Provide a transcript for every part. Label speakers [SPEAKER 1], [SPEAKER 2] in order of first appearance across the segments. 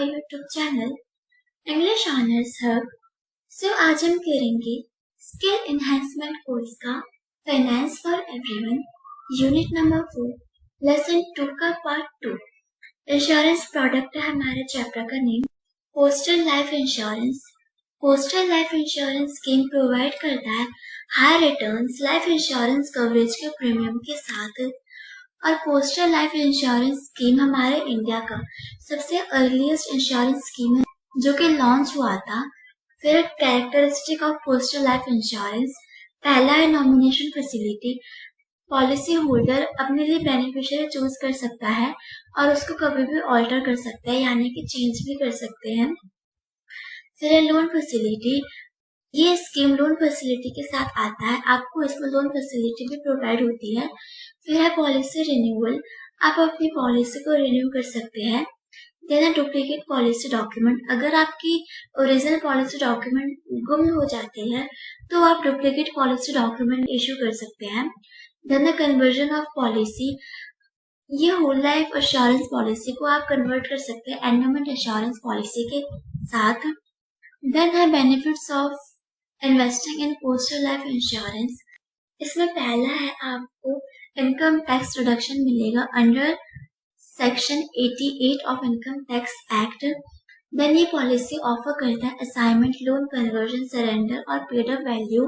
[SPEAKER 1] our YouTube channel English Honors Hub। आज हम करेंगे स्किल एनहांसमेंट कोर्स का finance for everyone unit number 4 lesson 2 का पार्ट 2। इंश्योरेंस प्रोडक्ट है हमारे चैप्टर का name postal life insurance. Postal life insurance scheme provide करता है high returns life insurance coverage के प्रीमियम के साथ। और पोस्टल लाइफ इंश्योरेंस स्कीम हमारे इंडिया का सबसे अर्लीस्ट इंश्योरेंस स्कीम है जो कि लॉन्च हुआ था। फिर characteristic of postal life insurance, पहला है नॉमिनेशन फैसिलिटी। पॉलिसी होल्डर अपने लिए बेनिफिशियरी चूज कर सकता है और उसको कभी भी ऑल्टर कर सकता है, यानी कि चेंज भी कर सकते हैं। फिर है लोन फैसिलिटी। ये स्कीम लोन फैसिलिटी के साथ आता है, आपको इसमें लोन फैसिलिटी भी प्रोवाइड होती है। फिर है पॉलिसी रिन्यूअल, आप अपनी पॉलिसी को रिन्यू कर सकते हैं। देन है डुप्लीकेट पॉलिसी डॉक्यूमेंट, अगर आपकी ओरिजिनल पॉलिसी डॉक्यूमेंट गुम हो जाते हैं तो आप डुप्लीकेट पॉलिसी डॉक्यूमेंट इशू कर सकते हैं। देन है कन्वर्जन ऑफ पॉलिसी, ये होल लाइफ इंश्योरेंस पॉलिसी को आप कन्वर्ट कर सकते हैं एंडोमेंट इंश्योरेंस पॉलिसी के साथ। देन है benefits of investing in postal life insurance. इसमें पहला है आपको इनकम टैक्स रिडक्शन मिलेगा under section 88 of income tax act. Then ये पॉलिसी ऑफर करता है असाइनमेंट, लोन कन्वर्जन, सरेंडर और पेड अप वैल्यू।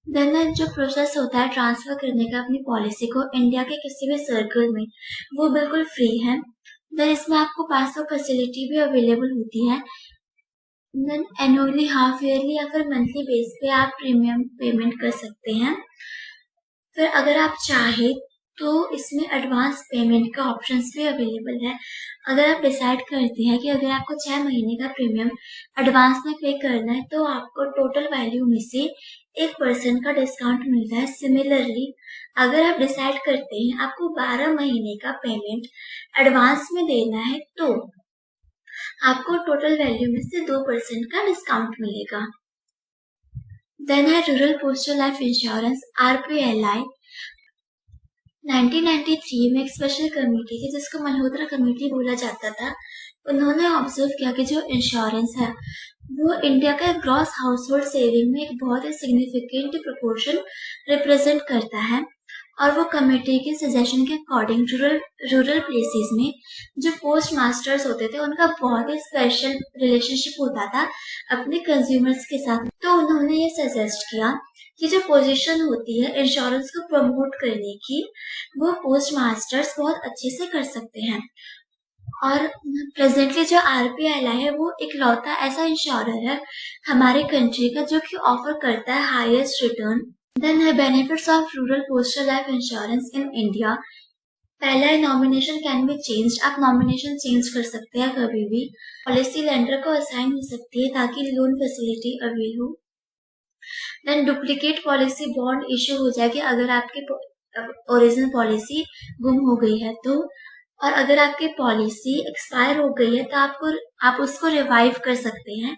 [SPEAKER 1] देन जो प्रोसेस होता है ट्रांसफर करने का अपनी पॉलिसी को इंडिया के किसी भी सर्कल में, वो बिल्कुल फ्री है। देन इसमें आपको पासवर्ड फैसिलिटी भी अवेलेबल होती है। देन एनुअली, हाफ ईयरली या फिर मंथली बेस पे आप प्रीमियम पेमेंट कर सकते हैं। फिर अगर आप चाहे तो इसमें एडवांस पेमेंट का ऑप्शंस भी अवेलेबल है। अगर आप डिसाइड करते हैं कि अगर आपको 6 महीने का प्रीमियम एडवांस में पे करना है तो आपको टोटल वैल्यू में से 1% का डिस्काउंट मिलता है। सिमिलरली अगर आप डिसाइड करते हैं आपको 12 महीने का पेमेंट एडवांस में देना है तो आपको टोटल वैल्यू में से 2% का डिस्काउंट मिलेगा। देन है rural postal life insurance RPLI। 1993 में एक स्पेशल कमेटी थी जिसको मल्होत्रा कमेटी बोला जाता था। उन्होंने ऑब्जर्व किया कि जो इंश्योरेंस है वो इंडिया के ग्रॉस हाउस होल्ड सेविंग में एक बहुत ही सिग्निफिकेंट प्रोपोर्शन रिप्रेजेंट करता है। और वो कमेटी के सजेशन के अकॉर्डिंग रूरल प्लेसेस में जो पोस्ट मास्टर्स होते थे उनका बहुत ही स्पेशल रिलेशनशिप होता था अपने कंज्यूमर्स के साथ। तो उन्होंने ये सजेस्ट किया कि जो पोजीशन होती है इंश्योरेंस को प्रमोट करने की, वो पोस्ट मास्टर्स बहुत अच्छे से कर सकते हैं। और प्रेजेंटली जो RPLI है वो इकलौता ऐसा इंश्योरर है हमारे कंट्री का जो कि ऑफर करता है हाईएस्ट रिटर्न। देन है benefits of rural postal life insurance in India. पहला है नॉमिनेशन कैन बी चेंज, आप नॉमिनेशन चेंज कर सकते हैं कभी भी। पॉलिसी लेंडर को असाइन हो सकती है ताकि लोन फैसिलिटी अवेल हो। Then duplicate policy bond issue हो जाएगी अगर आपकी ओरिजिनल पॉलिसी गुम हो गई है तो। और अगर आपकी पॉलिसी एक्सपायर हो गई है तो आप उसको रिवाइव कर सकते हैं।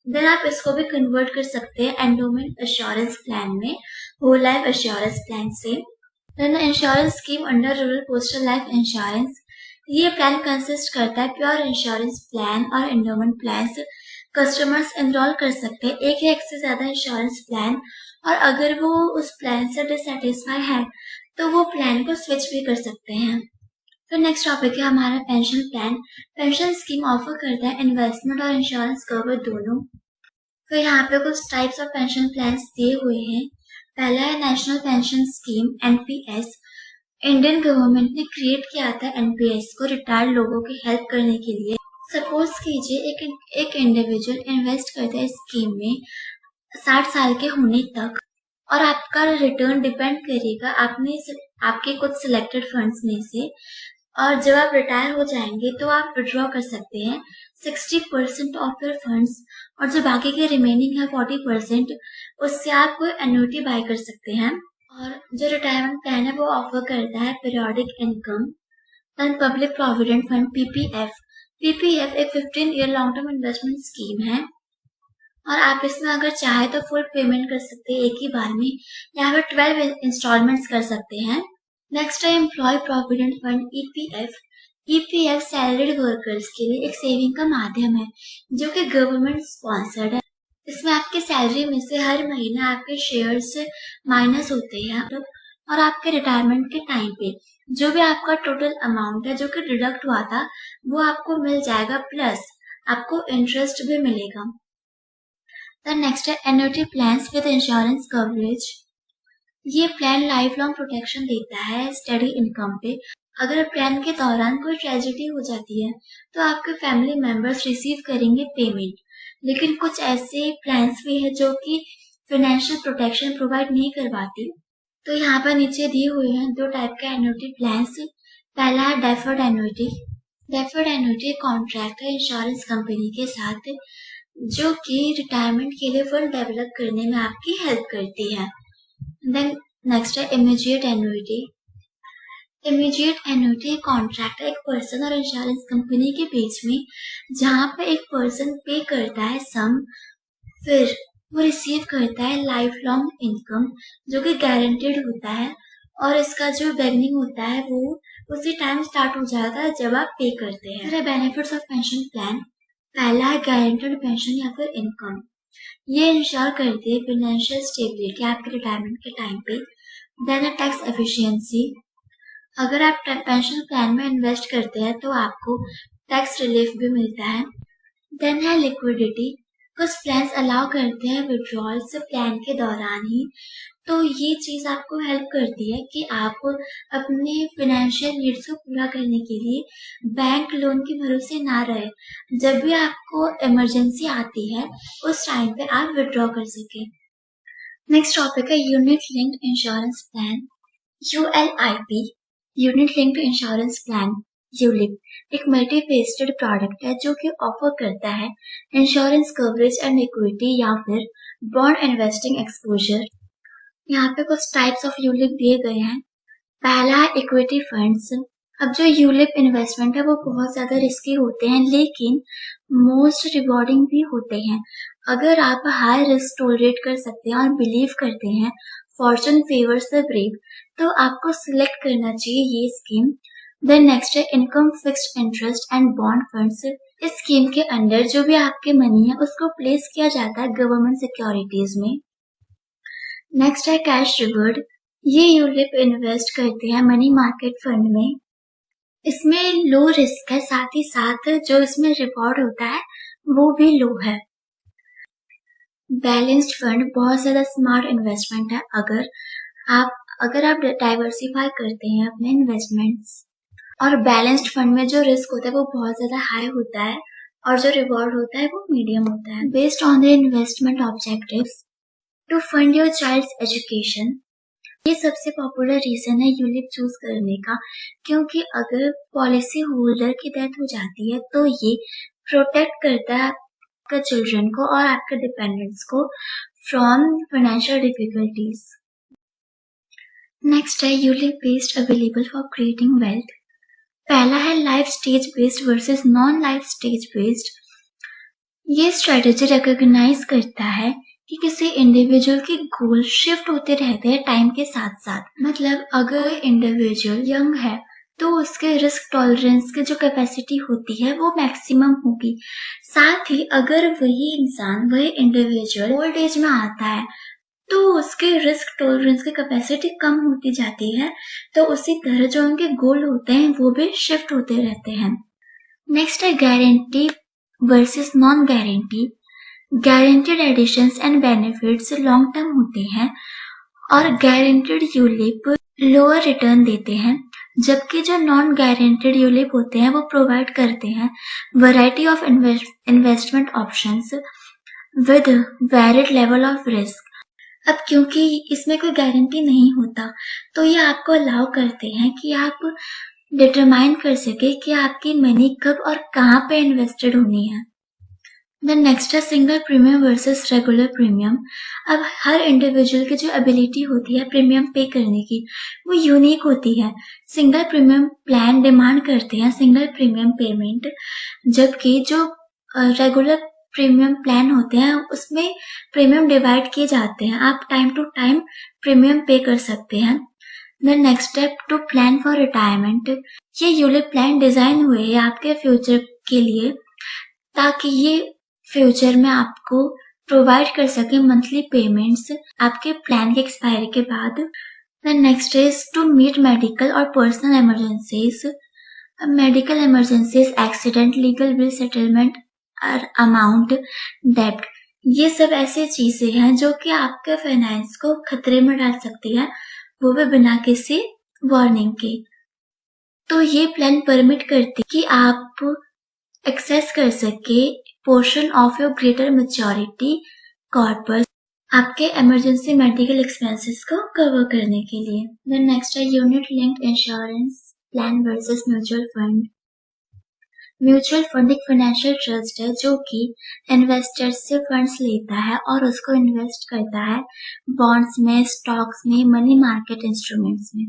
[SPEAKER 1] देन आप इसको भी कन्वर्ट कर सकते हैं एंडोमेंट इंश्योरेंस प्लान में, होल लाइफ इंश्योरेंस प्लान से। Then insurance scheme under rural postal life insurance, ये प्लान कंसिस्ट करता है प्योर इंश्योरेंस प्लान और एंडोमेंट प्लान। कस्टमर्स एनरोल कर सकते हैं एक या एक से ज्यादा इंश्योरेंस प्लान, और अगर वो उस प्लान से डिससेटिस्फाई है तो वो प्लान को स्विच भी कर सकते हैं। फिर नेक्स्ट टॉपिक है हमारा pension plan. Pension scheme offer करता है इन्वेस्टमेंट और इंश्योरेंस कवर दोनों। फिर यहाँ पे कुछ टाइप्स ऑफ पेंशन प्लान्स दिए हुए हैं। पहला है national pension scheme NPS। Indian government ने क्रिएट किया था NPS को रिटायर्ड लोगों की हेल्प करने के लिए। सपोज कीजिए एक इंडिविजुअल इन्वेस्ट करता है स्कीम में 60 साल के होने तक, और आपका रिटर्न डिपेंड करेगा आपके कुछ सिलेक्टेड फंड्स में से। और जब आप रिटायर हो जाएंगे तो आप विड्रॉ कर सकते हैं 60% ऑफ योर फंड्स, और जो बाकी के रिमेनिंग है 40%, उससे आप कोई एन्युटी बाय कर सकते हैं। और जो रिटायरमेंट प्लान है वो ऑफर करता है periodic income. Then public provident fund PPF एक 15 year long term investment scheme है, और आप इसमें अगर चाहे तो फुल पेमेंट कर सकते हैं एक ही बार में, या फिर 12 इंस्टॉलमेंट्स कर सकते हैं। नेक्स्ट है employ provident fund EPF। EPF salaried workers के लिए एक सेविंग का माध्यम है जो कि गवर्नमेंट स्पॉन्सर्ड है। इसमें आपके सैलरी में से हर महीने आपके शेयर्स माइनस होते हैं और आपके रिटायरमेंट के टाइम पे जो भी आपका टोटल अमाउंट है जो कि डिडक्ट हुआ था वो आपको मिल जाएगा, प्लस आपको इंटरेस्ट भी मिलेगा। द नेक्स्ट है annuity plans with insurance coverage. ये प्लान लाइफ लॉन्ग प्रोटेक्शन देता है स्टडी इनकम पे। अगर प्लान के दौरान कोई ट्रेजेडी हो जाती है तो आपके फैमिली मेंबर्स रिसीव करेंगे पेमेंट, लेकिन कुछ ऐसे प्लान्स भी है जो कि फाइनेंशियल प्रोटेक्शन प्रोवाइड नहीं करवाती। तो यहाँ पर नीचे दिए हुए हैं दो टाइप के एन्युटी प्लान्स। पहला है deferred annuity. Deferred annuity contract है इंश्योरेंस कंपनी के साथ जो कि रिटायरमेंट के लिए फंड डेवलप करने में आपकी हेल्प करती है। देन नेक्स्ट है immediate annuity. Immediate annuity contract है एक पर्सन और इंश्योरेंस कंपनी के बीच में जहाँ पे एक पर्सन पे करता है सम, फिर वो रिसीव करता है लाइफ लॉन्ग इनकम जो कि गारंटेड होता है, और इसका जो बिगनिंग होता है वो उसी टाइम स्टार्ट हो जाता है जब आप पे करते हैं। Benefits of pension plan. पहला है गारंटेड पेंशन या फिर इनकम। ये इंश्योर करती है फाइनेंशियल स्टेबिलिटी आपके रिटायरमेंट के टाइम पे। देन है टैक्स एफिशिएंसी। अगर आप पेंशन प्लान में इन्वेस्ट करते हैं तो आपको टैक्स रिलीफ भी मिलता है। देन है लिक्विडिटी। कुछ प्लान्स अलाउ करते हैं विड्रॉल्स प्लान के दौरान ही, तो ये चीज़ आपको हेल्प करती है कि आप अपने फाइनेंशियल नीड्स को पूरा करने के लिए बैंक लोन के भरोसे ना रहे। जब भी आपको इमरजेंसी आती है उस टाइम पे आप विड्रॉ कर सके। नेक्स्ट टॉपिक है unit linked insurance plan, ULIP. Unit linked insurance plan ULIP एक मल्टी फेस्टेड प्रोडक्ट है जो कि ऑफर करता है इंश्योरेंस कवरेज एंड इक्विटी या फिर बॉन्ड इन्वेस्टिंग एक्सपोजर। यहाँ पे कुछ टाइप्स ऑफ यूलिप दिए गए हैं। पहला है इक्विटी फंड्स। अब जो यूलिप इन्वेस्टमेंट है वो बहुत ज्यादा रिस्की होते हैं लेकिन मोस्ट रिवॉर्डिंग भी होते हैं। अगर आप हाई रिस्क टॉलरेट कर सकते हैं और बिलीव करते हैं फॉर्चून फेवर्स द ब्रेव तो आपको सिलेक्ट करना चाहिए ये स्कीम। देन नेक्स्ट है income fixed interest and bond funds. इस स्कीम के अंडर जो भी आपके मनी है उसको प्लेस किया जाता है गवर्नमेंट सिक्योरिटीज में। नेक्स्ट है कैश रिवॉर्ड। ये यूलिप इन्वेस्ट करते हैं मनी मार्केट फंड में। इसमें लो रिस्क है, साथ ही साथ जो इसमें रिवॉर्ड होता है वो भी लो है। बैलेंस्ड फंड बहुत ज्यादा स्मार्ट इन्वेस्टमेंट है। अगर आप डाइवर्सिफाई करते हैं अपने इन्वेस्टमेंट्स, और बैलेंस्ड फंड में जो रिस्क होता है वो बहुत ज्यादा हाई होता है और जो रिवॉर्ड होता है वो मीडियम होता है। Based on the investment objectives to fund your child's education. ये सबसे पॉपुलर रीजन है यूलिप चूज करने का, क्योंकि अगर पॉलिसी होल्डर की डेथ हो जाती है तो ये प्रोटेक्ट करता है आपके चिल्ड्रन को और आपके डिपेंडेंट्स को फ्रॉम फाइनेंशियल डिफिकल्टीज। नेक्स्ट है ULIP based available for creating wealth. पहला है life stage based versus non life stage based. ये स्ट्रेटेजी रिकॉग्नाइज करता है कि किसी इंडिविजुअल के गोल शिफ्ट होते रहते हैं टाइम के साथ साथ। मतलब अगर इंडिविजुअल यंग है तो उसके रिस्क टॉलरेंस की जो कैपेसिटी होती है वो मैक्सिमम होगी। साथ ही अगर वही इंडिविजुअल ओल्ड एज में आता है तो उसके रिस्क टॉलरेंस की कैपेसिटी कम होती जाती है, तो उसी तरह जो उनके गोल होते हैं वो भी शिफ्ट होते रहते हैं। नेक्स्ट है guarantee versus non guarantee. Guaranteed additions and benefits long term होते हैं और गारंटेड यूलिप लोअर रिटर्न देते हैं, जबकि जो नॉन गारंटेड यूलिप होते हैं वो प्रोवाइड करते हैं variety of investment options with varied level of risk. अब क्योंकि इसमें कोई गारंटी नहीं होता तो ये आपको अलाउ करते हैं कि आप डिटरमाइन कर सके कि आपकी मनी कब और कहाँ पे इन्वेस्टेड होनी है। देन नेक्स्ट है single premium versus regular premium. अब हर इंडिविजुअल की जो एबिलिटी होती है प्रीमियम पे करने की वो यूनिक होती है। सिंगल प्रीमियम प्लान डिमांड करते हैं सिंगल प्रीमियम पेमेंट, जबकि जो रेगुलर प्रीमियम प्लान होते हैं उसमें प्रीमियम डिवाइड किए जाते हैं। आप टाइम टू टाइम प्रीमियम पे कर सकते हैं। The next step to plan for retirement. ये यूलिप प्लान डिजाइन हुए हैं आपके फ्यूचर के लिए, ताकि ये फ्यूचर में आपको प्रोवाइड कर सके मंथली पेमेंट्स आपके प्लान के एक्सपायरी के बाद। The next is to meet medical और personal emergencies. Medical emergencies, accident, legal bill settlement और अमाउंट, डेब्ट, ये सब ऐसी चीजें हैं जो कि आपके फाइनेंस को खतरे में डाल सकती है, वो भी बिना किसी वार्निंग के। तो ये प्लान परमिट करती कि आप एक्सेस कर सके portion of your greater maturity corpus आपके इमरजेंसी मेडिकल एक्सपेंसेस को कवर करने के लिए। देन नेक्स्ट है unit linked insurance plan versus mutual fund. Mutual fund एक फाइनेंशियल ट्रस्ट है जो कि इन्वेस्टर्स से फंड्स लेता है और उसको इन्वेस्ट करता है बॉन्ड्स में, स्टॉक्स में, मनी मार्केट इंस्ट्रूमेंट्स में।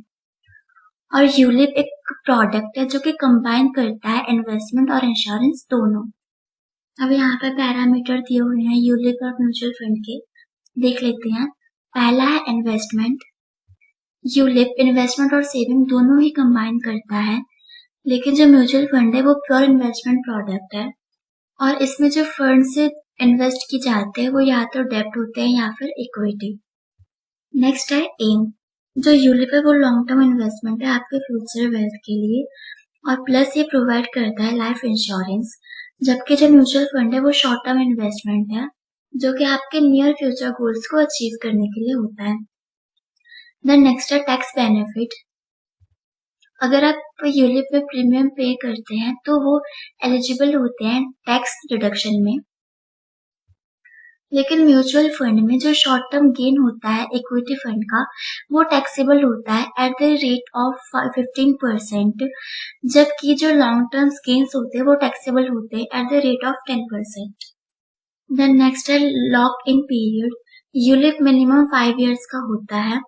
[SPEAKER 1] और यूलिप एक प्रोडक्ट है जो कि कंबाइन करता है इन्वेस्टमेंट और इंश्योरेंस दोनों। अब यहाँ पे पैरामीटर दिए हुए हैं यूलिप और म्यूचुअल फंड के, देख लेते हैं। पहला है इन्वेस्टमेंट। यूलिप इन्वेस्टमेंट और सेविंग दोनों ही कंबाइन करता है, लेकिन जो म्यूचुअल फंड है वो प्योर इन्वेस्टमेंट प्रोडक्ट है और इसमें जो फंड से इन्वेस्ट की जाते हैं वो या तो डेब्ट होते हैं या फिर इक्विटी। नेक्स्ट है एम। जो यूलिप है वो लॉन्ग टर्म इन्वेस्टमेंट है आपके फ्यूचर वेल्थ के लिए और प्लस ये प्रोवाइड करता है लाइफ इंश्योरेंस, जबकि जो म्यूचुअल फंड है वो शॉर्ट टर्म इन्वेस्टमेंट है जो कि आपके नियर फ्यूचर गोल्स को अचीव करने के लिए होता है। देन नेक्स्ट है टैक्स बेनिफिट। अगर आप यूलिप में प्रीमियम पे करते हैं तो वो एलिजिबल होते हैं टैक्स डिडक्शन में, लेकिन म्यूचुअल फंड में जो शॉर्ट टर्म गेन होता है इक्विटी फंड का वो टैक्सेबल होता है एट द रेट ऑफ 15%, जबकि जो लॉन्ग टर्म गेन्स होते हैं वो टैक्सेबल होते हैं at the rate of 10%। Then next है lock in period. ULIP minimum 5 years का होता है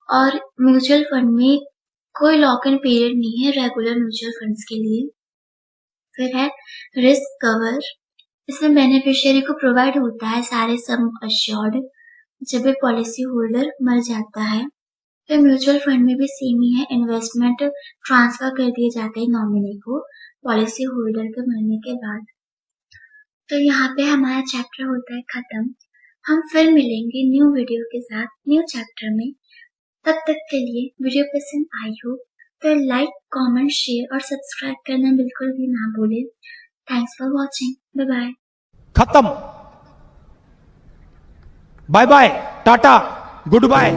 [SPEAKER 1] और म्यूचुअल फंड में कोई लॉक इन पीरियड नहीं है रेगुलर म्यूचुअल फंड्स के लिए। फिर है रिस्क कवर। इसमें बेनिफिशियरी को प्रोवाइड होता है सारे सम अश्योर्ड जब भी पॉलिसी होल्डर मर जाता है। फिर म्यूचुअल फंड में भी सेम ही है, इन्वेस्टमेंट ट्रांसफर कर दिए जाते हैं नॉमिनी को पॉलिसी होल्डर के मरने के बाद। तो यहाँ पे हमारा चैप्टर होता है खत्म। हम फिर मिलेंगे न्यू वीडियो के साथ न्यू चैप्टर में। तब तक के लिए वीडियो पसंद आई हो तो लाइक, कमेंट, शेयर और सब्सक्राइब करना बिल्कुल भी ना भूलें। Thanks for watching. Bye bye.
[SPEAKER 2] खत्म। Bye bye, tata, good bye.